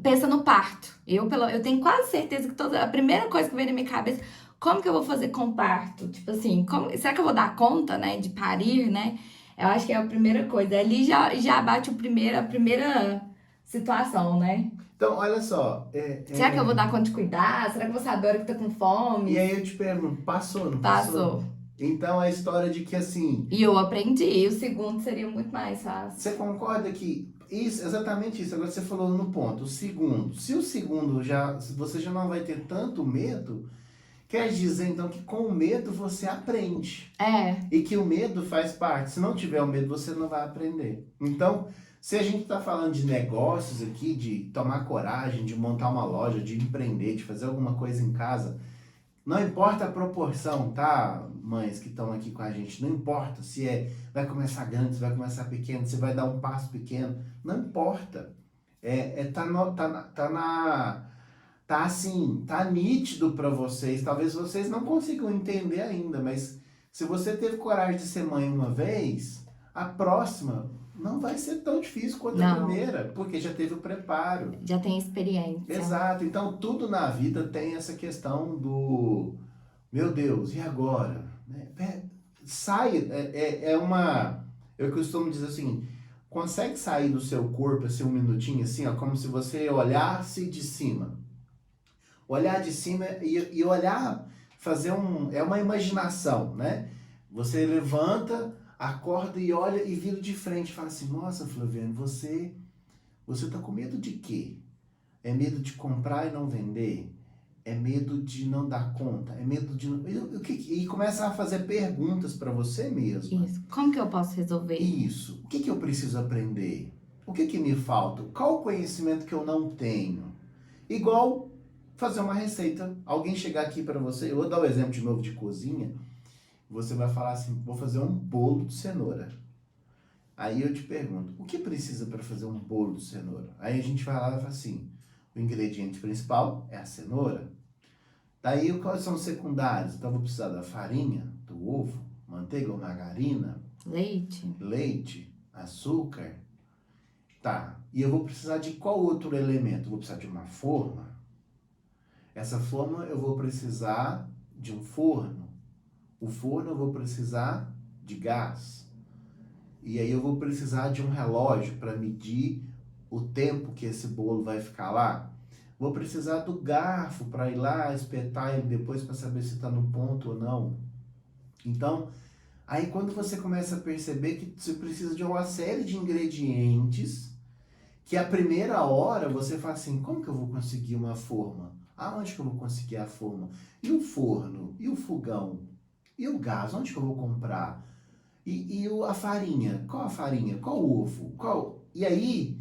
Pensa no parto. Eu tenho quase certeza que a primeira coisa que vem na minha cabeça, como que eu vou fazer com o parto? Tipo assim, será que eu vou dar conta, né, de parir, né? Eu acho que é a primeira coisa. Ali já bate a primeira situação, né? Então, olha só. Será que eu vou dar conta de cuidar? Será que eu vou saber a hora que tô com fome? E aí eu te pergunto, passou, não passou? Então, a história de que assim... E eu aprendi, o segundo seria muito mais fácil. Você concorda que... exatamente isso, agora você falou no ponto. O segundo, se o segundo você já não vai ter tanto medo... Quer dizer, então, que com o medo você aprende. E que o medo faz parte. Se não tiver o medo, você não vai aprender. Então, se a gente está falando de negócios aqui, de tomar coragem, de montar uma loja, de empreender, de fazer alguma coisa em casa, não importa a proporção, tá, mães que estão aqui com a gente, não importa se vai começar grande, se vai começar pequeno, se vai dar um passo pequeno, não importa. Tá assim, tá nítido para vocês, talvez vocês não consigam entender ainda, mas se você teve coragem de ser mãe uma vez, a próxima não vai ser tão difícil quanto a primeira, porque já teve o preparo. Já tem experiência. Exato, então tudo na vida tem essa questão do, meu Deus, e agora? Sai, eu costumo dizer assim, consegue sair do seu corpo assim um minutinho, assim, ó, como se você olhasse de cima. Olhar de cima e olhar, é uma imaginação, né? Você levanta, acorda e olha e vira de frente. Fala assim, nossa, Flaviane, você tá com medo de quê? É medo de comprar e não vender? É medo de não dar conta? É medo de... E começa a fazer perguntas para você mesmo. Isso. Como que eu posso resolver? Isso. O que eu preciso aprender? O que me falta? Qual o conhecimento que eu não tenho? Igual... fazer uma receita, alguém chegar aqui para você, eu vou dar o exemplo de novo de cozinha, você vai falar assim, vou fazer um bolo de cenoura. Aí eu te pergunto, o que precisa para fazer um bolo de cenoura? Aí a gente vai lá e fala assim, o ingrediente principal é a cenoura. Daí quais são os secundários? Então eu vou precisar da farinha, do ovo, manteiga ou margarina, leite, açúcar. Tá, e eu vou precisar de qual outro elemento? Eu vou precisar de uma forma. Essa forma eu vou precisar de um forno. O forno eu vou precisar de gás. E aí eu vou precisar de um relógio para medir o tempo que esse bolo vai ficar lá. Vou precisar do garfo para ir lá espetar ele depois para saber se está no ponto ou não. Então, aí quando você começa a perceber que você precisa de uma série de ingredientes que a primeira hora você fala assim, como que eu vou conseguir uma forma? Aonde que eu vou conseguir a forma? E o forno? E o fogão? E o gás? Onde que eu vou comprar? E a farinha? Qual a farinha? Qual o ovo? E aí,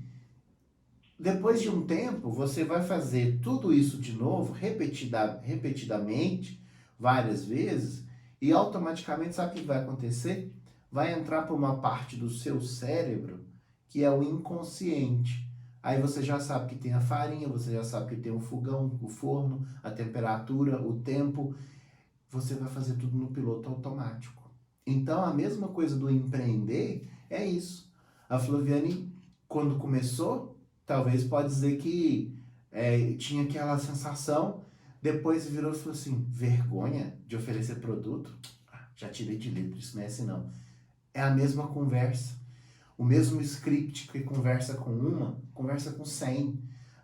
depois de um tempo, você vai fazer tudo isso de novo, repetidamente, várias vezes, e automaticamente, sabe o que vai acontecer? Vai entrar por uma parte do seu cérebro, que é o inconsciente. Aí você já sabe que tem a farinha, você já sabe que tem o fogão, o forno, a temperatura, o tempo. Você vai fazer tudo no piloto automático. Então, a mesma coisa do empreender é isso. A Flaviane, quando começou, talvez pode dizer que tinha aquela sensação, depois virou e falou assim, vergonha de oferecer produto? Já tirei de letra, isso não é assim não. É a mesma conversa. O mesmo script que conversa com uma, conversa com 100.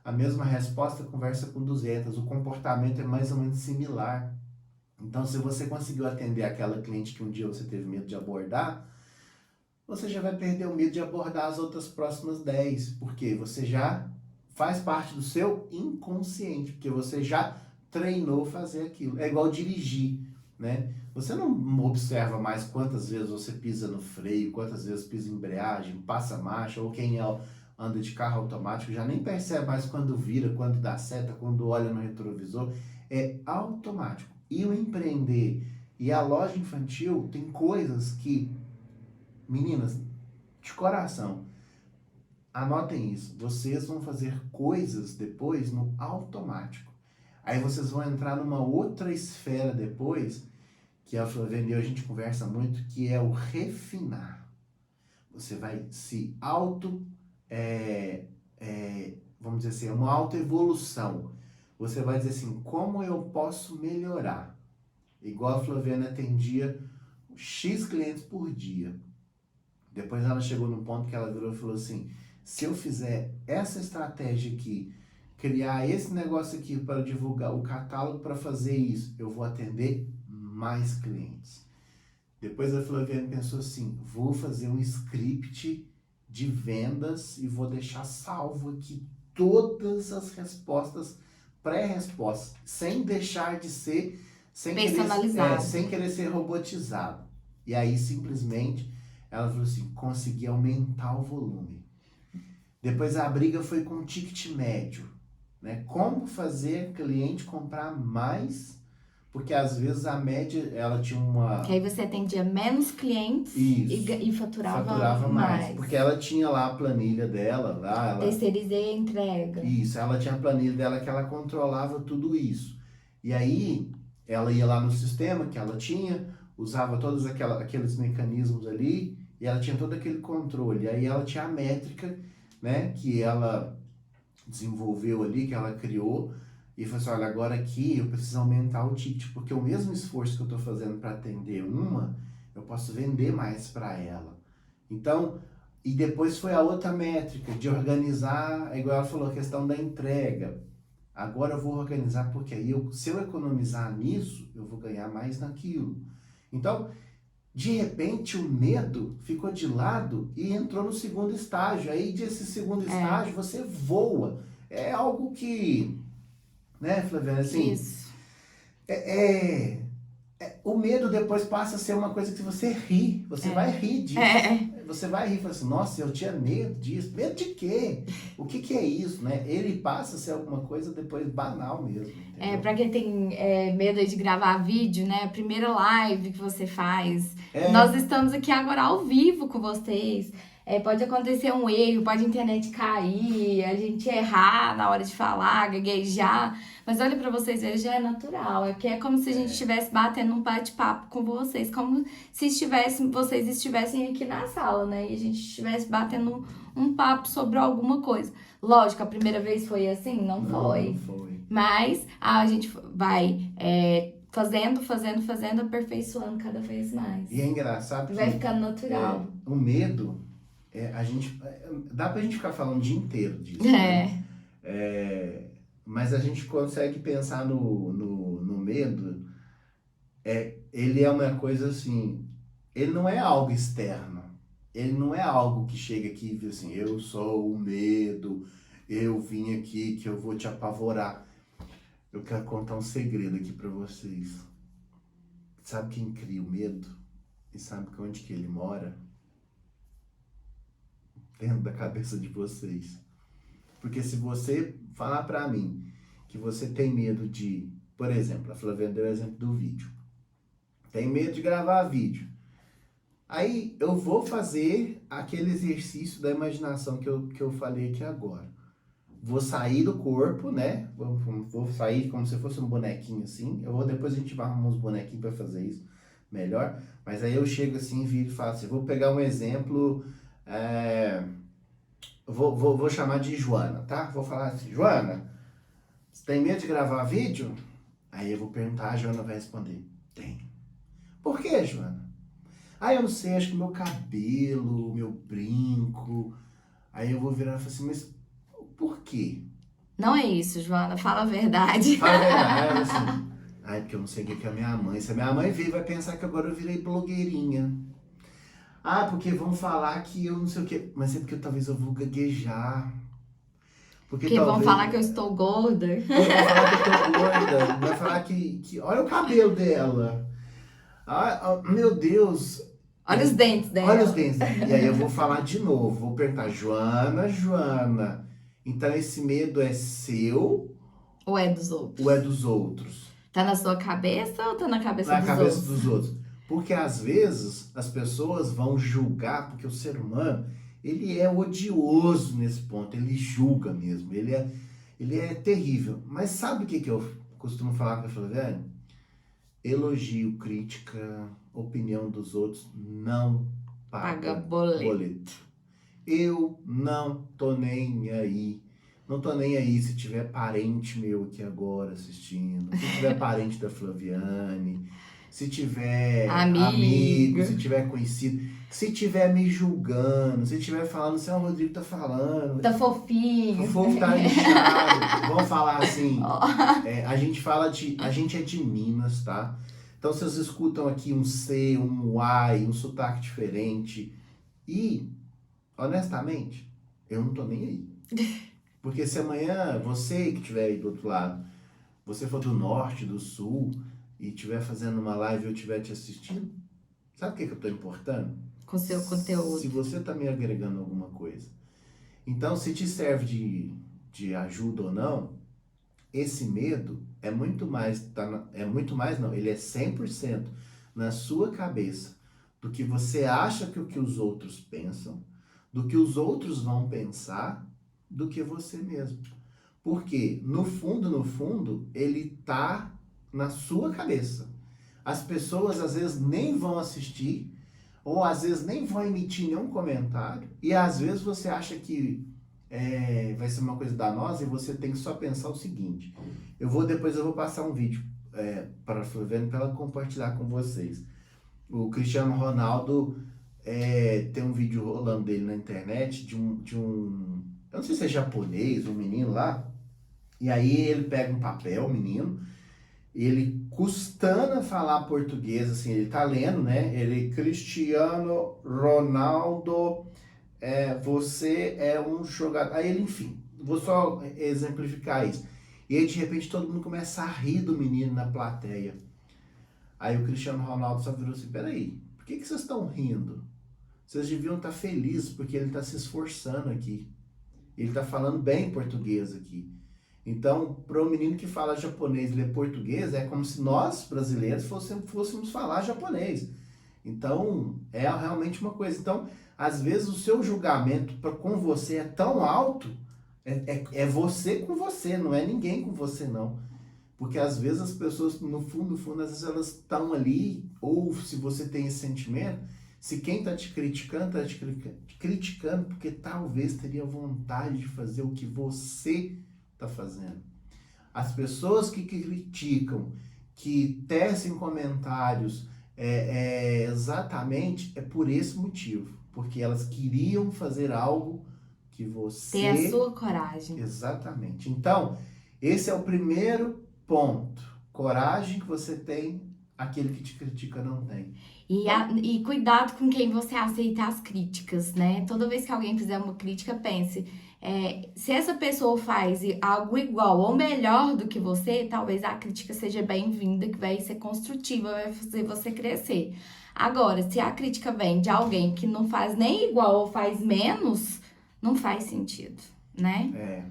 A mesma resposta conversa com 200. O comportamento é mais ou menos similar. Então, se você conseguiu atender aquela cliente que um dia você teve medo de abordar, você já vai perder o medo de abordar as outras próximas 10, porque você já faz parte do seu inconsciente, porque você já treinou fazer aquilo. É igual dirigir, né? Você não observa mais quantas vezes você pisa no freio, quantas vezes pisa em embreagem, passa marcha, ou quem anda de carro automático já nem percebe mais quando vira, quando dá seta, quando olha no retrovisor. É automático. E o empreender e a loja infantil tem coisas que, meninas, de coração, anotem isso. Vocês vão fazer coisas depois no automático. Aí vocês vão entrar numa outra esfera depois, que a Flaviana e a gente conversa muito, que é o refinar. Você vai se vamos dizer assim, é uma autoevolução. Você vai dizer assim, como eu posso melhorar? Igual a Flaviana atendia X clientes por dia. Depois ela chegou num ponto que ela virou e falou assim, se eu fizer essa estratégia aqui, criar esse negócio aqui para divulgar o catálogo para fazer isso, eu vou atender mais clientes. Depois a Flaviana pensou assim, vou fazer um script de vendas e vou deixar salvo aqui todas as respostas, pré-respostas, sem deixar de ser, Personalizado. sem querer ser robotizado. E aí simplesmente ela falou assim, consegui aumentar o volume. Depois a briga foi com o ticket médio, né? Como fazer cliente comprar mais, porque às vezes a média, ela tinha uma... Que aí você atendia menos clientes e faturava mais. Porque ela tinha lá a planilha dela, lá ela... Terceirizei a entrega. Isso, ela tinha a planilha dela que ela controlava tudo isso. E aí, ela ia lá no sistema que ela tinha, usava todos aqueles mecanismos ali, e ela tinha todo aquele controle. E aí ela tinha a métrica, né, que ela desenvolveu ali, que ela criou, e falou assim, olha, agora aqui eu preciso aumentar o ticket, porque o mesmo esforço que eu estou fazendo para atender uma, eu posso vender mais para ela. Então, e depois foi a outra métrica, de organizar, igual ela falou, a questão da entrega. Agora eu vou organizar, porque aí se eu economizar nisso, eu vou ganhar mais naquilo. Então, de repente, o medo ficou de lado e entrou no segundo estágio. Aí, desse segundo estágio, você voa. É algo que, né, Flaviana, assim... Isso. O medo depois passa a ser uma coisa que você ri. Você vai rir disso. Você vai rir e fala assim, nossa, eu tinha medo disso. Medo de quê? O que é isso, né? Ele passa a ser alguma coisa depois banal mesmo. Entendeu? Pra quem tem medo de gravar vídeo, né? A primeira live que você faz. Nós estamos aqui agora ao vivo com vocês. Pode acontecer um erro, pode a internet cair, a gente errar na hora de falar, gaguejar. Mas olha pra vocês verem, já é natural. É que é como se a gente estivesse batendo um bate-papo com vocês. Como se vocês estivessem aqui na sala, né? E a gente estivesse batendo um papo sobre alguma coisa. Lógico, a primeira vez foi assim? Não foi. Não foi. Mas a gente vai fazendo, aperfeiçoando cada vez mais. E é engraçado vai ficando natural. O medo, dá pra gente ficar falando o dia inteiro disso. Né? Mas a gente consegue pensar no medo, ele é uma coisa assim, ele não é algo externo, ele não é algo que chega aqui e diz assim, eu sou o medo, eu vim aqui que eu vou te apavorar. Eu quero contar um segredo aqui pra vocês. Sabe quem cria o medo? E sabe onde que ele mora? Dentro da cabeça de vocês. Porque se você falar pra mim que você tem medo de, por exemplo, a Flaviana deu o exemplo do vídeo. Tem medo de gravar vídeo. Aí eu vou fazer aquele exercício da imaginação que eu falei aqui agora. Vou sair do corpo, né? Vou sair como se fosse um bonequinho assim. Depois a gente vai arrumar uns bonequinhos pra fazer isso melhor. Mas aí eu chego assim, viro e falo assim, vou pegar um exemplo... vou chamar de Joana, tá? Vou falar assim, Joana, você tem medo de gravar vídeo? Aí eu vou perguntar, a Joana vai responder, tenho. Por quê, Joana? Ah, eu não sei, acho que meu cabelo, meu brinco. Aí eu vou virar e falar assim, mas por quê? Não é isso, Joana, fala a verdade. Fala a verdade, ela assim, ai, porque eu não sei o que é a minha mãe. Se a minha mãe vir, vai pensar que agora eu virei blogueirinha. Ah, porque vão falar que eu não sei o quê. Mas é porque talvez eu vou gaguejar. Porque Porque vão talvez... falar que eu estou gorda. Vai falar que eu tô gorda. Vai falar que olha o cabelo dela. Ah, meu Deus. Olha os dentes dela. Olha os dentes. E aí eu vou falar de novo. Vou perguntar, Joana. Então esse medo é seu Ou é dos outros? ou é dos outros? Tá na sua cabeça ou tá na cabeça Na dos cabeça outros? dos outros. Porque às vezes as pessoas vão julgar, porque o ser humano, ele é odioso nesse ponto, ele julga mesmo, ele é terrível. Mas sabe o que eu costumo falar com a Flaviane? Elogio, crítica, opinião dos outros não Paga paga boleto. boleto. Eu não tô nem aí. Não tô nem aí se tiver parente meu aqui agora assistindo, se tiver parente da Flaviane, se tiver amigo, se tiver conhecido, se tiver me julgando, se tiver falando, assim, o Rodrigo tá falando, Tá fofinho. o fogo tá inchado. Vamos falar assim, a gente é de Minas, tá? Então vocês escutam aqui um C, um Y, um sotaque diferente e, honestamente, eu não tô nem aí. Porque se amanhã você que estiver aí do outro lado, você for do norte, do sul, e estiver fazendo uma live e eu estiver te assistindo, sabe o que eu estou importando? Com seu conteúdo. Se você está me agregando alguma coisa. Então, se te serve de ajuda ou não, esse medo é muito mais, não, ele é 100% na sua cabeça do que você acha que o que os outros pensam, do que os outros vão pensar, do que você mesmo. Porque, no fundo, ele tá na sua cabeça. As pessoas, às vezes, nem vão assistir, ou às vezes nem vão emitir nenhum comentário, e às vezes você acha que vai ser uma coisa danosa e você tem que só pensar o seguinte. Depois eu vou passar um vídeo para a Flaviane para ela compartilhar com vocês. O Cristiano Ronaldo tem um vídeo rolando dele na internet de um eu não sei se é japonês, um menino lá, e aí ele pega um papel, o menino, e ele custando falar português, assim, ele tá lendo, né? Ele, Cristiano Ronaldo, você é um jogador. Aí ele, enfim, vou só exemplificar isso. E aí, de repente, todo mundo começa a rir do menino na plateia. Aí o Cristiano Ronaldo só virou assim, peraí, por que vocês estão rindo? Vocês deviam estar felizes, porque ele está se esforçando aqui. Ele está falando bem português aqui. Então, para o menino que fala japonês e lê português, é como se nós, brasileiros, fôssemos falar japonês. Então, é realmente uma coisa. Então, às vezes, o seu julgamento com você é tão alto, é você com você, não é ninguém com você, não. Porque, às vezes, as pessoas, no fundo, às vezes elas estão ali, ou se você tem esse sentimento, se quem está te criticando porque talvez teria vontade de fazer o que você está fazendo. As pessoas que criticam, que tecem comentários, exatamente é por esse motivo. Porque elas queriam fazer algo que você... Ter a sua coragem. Exatamente. Então, esse é o primeiro ponto. Coragem que você tem, aquele que te critica não tem. E cuidado com quem você aceita as críticas, né? Toda vez que alguém fizer uma crítica, pense, se essa pessoa faz algo igual ou melhor do que você, talvez a crítica seja bem-vinda, que vai ser construtiva, vai fazer você crescer. Agora, se a crítica vem de alguém que não faz nem igual ou faz menos, não faz sentido, né?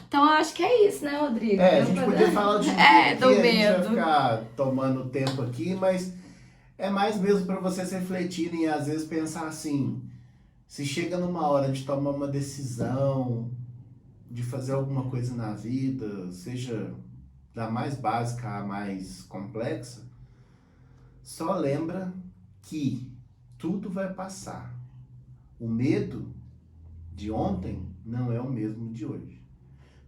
Então, eu acho que é isso, né, Rodrigo? A gente podia falar de tudo aqui, do a gente medo. vai ficar tomando tempo aqui, mas é mais mesmo para vocês refletirem e às vezes pensar assim, se chega numa hora de tomar uma decisão, de fazer alguma coisa na vida, seja da mais básica à mais complexa, só lembra que tudo vai passar. O medo de ontem não é o mesmo de hoje.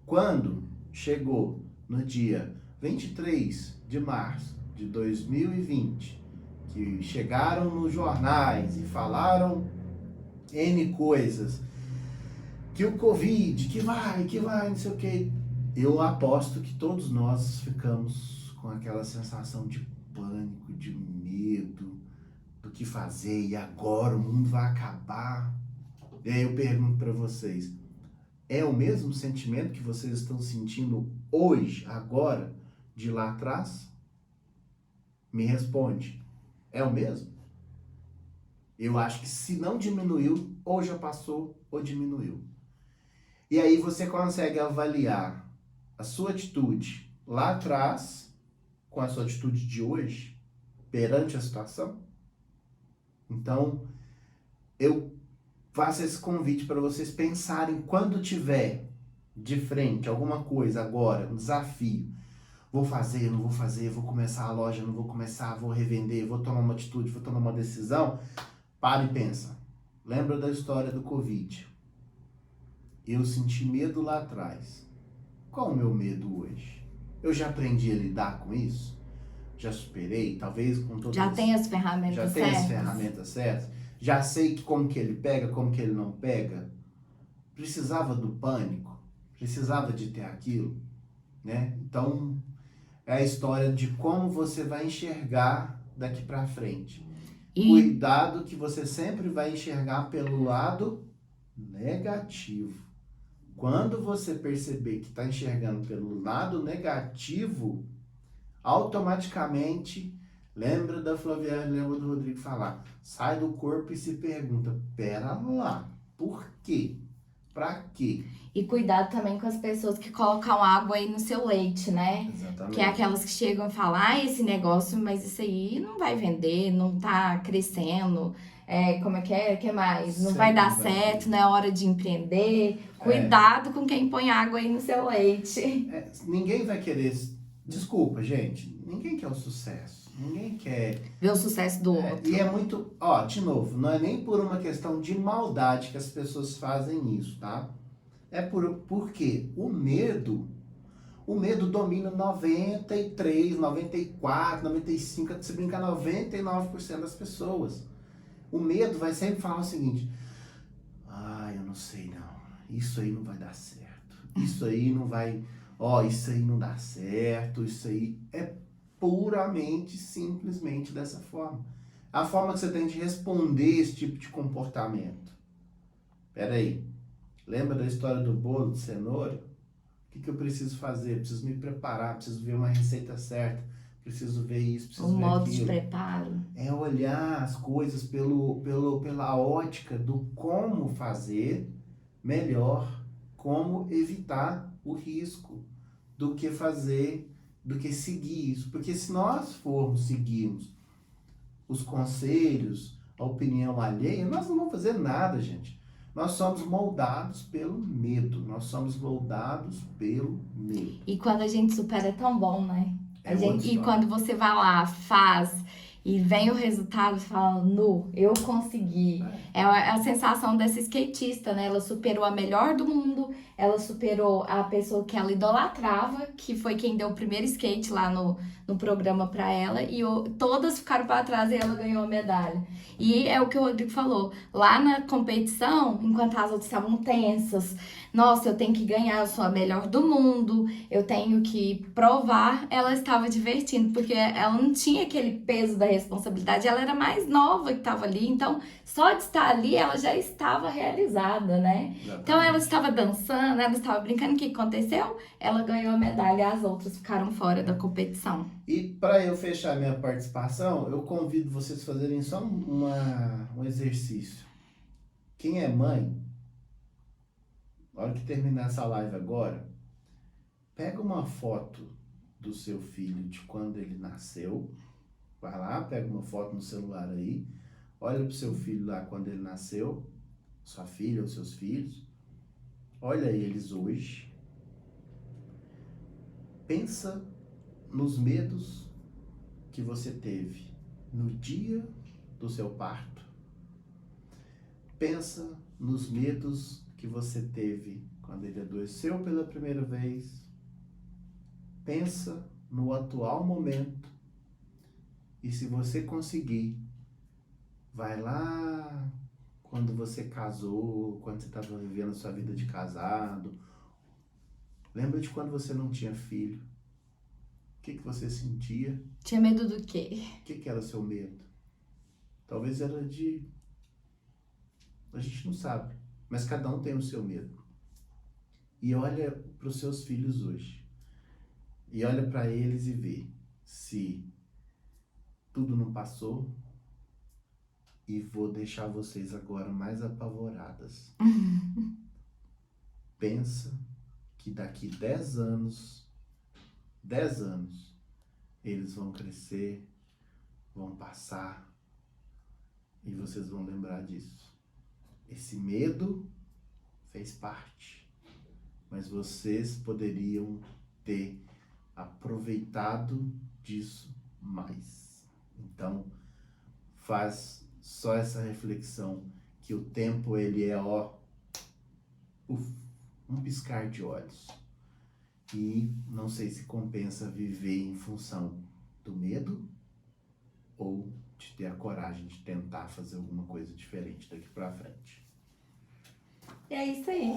Quando chegou no dia 23 de março de 2020, que chegaram nos jornais e falaram N coisas, que o Covid, que vai, não sei o que, eu aposto que todos nós ficamos com aquela sensação de pânico, de medo, do que fazer, e agora o mundo vai acabar. E aí eu pergunto para vocês, é o mesmo sentimento que vocês estão sentindo hoje, agora, de lá atrás? Me responde. É o mesmo? Eu acho que se não diminuiu, ou já passou, ou diminuiu. E aí você consegue avaliar a sua atitude lá atrás com a sua atitude de hoje perante a situação? Então, eu faço esse convite para vocês pensarem quando tiver de frente alguma coisa agora, um desafio. Vou fazer, não vou fazer, vou começar a loja, não vou começar, vou revender, vou tomar uma atitude, vou tomar uma decisão. Para e pensa. Lembra da história do Covid? Eu senti medo lá atrás. Qual o meu medo hoje? Eu já aprendi a lidar com isso? Já superei? Talvez com todas... Já tem as ferramentas já certas? tem as ferramentas certas? Já sei como que ele pega, como que ele não pega? Precisava do pânico? Precisava de ter aquilo? Né? Então, é a história de como você vai enxergar daqui para frente. Cuidado que você sempre vai enxergar pelo lado negativo. Quando você perceber que está enxergando pelo lado negativo, automaticamente, lembra da Flaviana, lembra do Rodrigo falar, sai do corpo e se pergunta, pera lá, por quê? Pra quê? E cuidado também com as pessoas que colocam água aí no seu leite, né? Exatamente. Que é aquelas que chegam e falam, esse negócio, mas isso aí não vai vender, não tá crescendo. Como é que é? O que mais? Não vai dar certo, não é hora de empreender. Cuidado com quem põe água aí no seu leite. Ninguém vai querer... Desculpa, gente. Ninguém quer o sucesso. Ninguém quer... ver o sucesso do outro. E é muito... de novo, não é nem por uma questão de maldade que as pessoas fazem isso, tá? É porque o medo domina 93, 94, 95, se brincar 99% das pessoas. O medo vai sempre falar o seguinte, eu não sei não, isso aí não vai dar certo, isso aí não vai, isso aí não dá certo, isso aí é puramente, simplesmente dessa forma. A forma que você tem de responder esse tipo de comportamento. Peraí, lembra da história do bolo de cenoura? O que eu preciso fazer? Preciso me preparar, preciso ver uma receita certa, preciso ver isso, preciso ver aquilo. O modo de preparo. É olhar as coisas pela ótica do como fazer melhor, como evitar o risco, do que fazer, do que seguir isso. Porque se nós seguirmos os conselhos, a opinião alheia, nós não vamos fazer nada, gente. Nós somos moldados pelo medo. Nós somos moldados pelo medo. E quando a gente supera é tão bom, né? E quando você vai lá, faz e vem o resultado, você fala, eu consegui. É a sensação dessa skatista, né? Ela superou a melhor do mundo, ela superou a pessoa que ela idolatrava, que foi quem deu o primeiro skate lá no programa pra ela, e todas ficaram pra trás e ela ganhou a medalha. E é o que o Rodrigo falou, lá na competição, enquanto as outras estavam tensas, nossa, eu tenho que ganhar, eu sou a melhor do mundo, eu tenho que provar, ela estava divertindo, porque ela não tinha aquele peso da responsabilidade, ela era mais nova que estava ali, então só de estar ali ela já estava realizada, né? Exatamente. Então ela estava dançando, ela estava brincando, o que aconteceu? Ela ganhou a medalha, as outras ficaram fora da competição. E para eu fechar minha participação, eu convido vocês a fazerem só um exercício. Quem é mãe, na hora que terminar essa live agora, pega uma foto do seu filho de quando ele nasceu, vai lá, pega uma foto no celular aí, olha pro seu filho lá quando ele nasceu, sua filha ou seus filhos, olha eles hoje, pensa nos medos que você teve no dia do seu parto, pensa nos medos que você teve quando ele adoeceu pela primeira vez. Pensa no atual momento e, se você conseguir, vai lá quando você casou, quando você estava vivendo a sua vida de casado. Lembra de quando você não tinha filho? O que você sentia? Tinha medo do quê? O que era o seu medo? Talvez era de... A gente não sabe, mas cada um tem o seu medo. E olha para os seus filhos hoje. E olha para eles e vê se tudo não passou. E vou deixar vocês agora mais apavoradas. Pensa que daqui 10 anos, eles vão crescer, vão passar e vocês vão lembrar disso. Esse medo fez parte, mas vocês poderiam ter aproveitado disso mais. Então, faz só essa reflexão, que o tempo ele é um piscar de olhos. E não sei se compensa viver em função do medo ou de ter a coragem de tentar fazer alguma coisa diferente daqui pra frente. E é isso aí.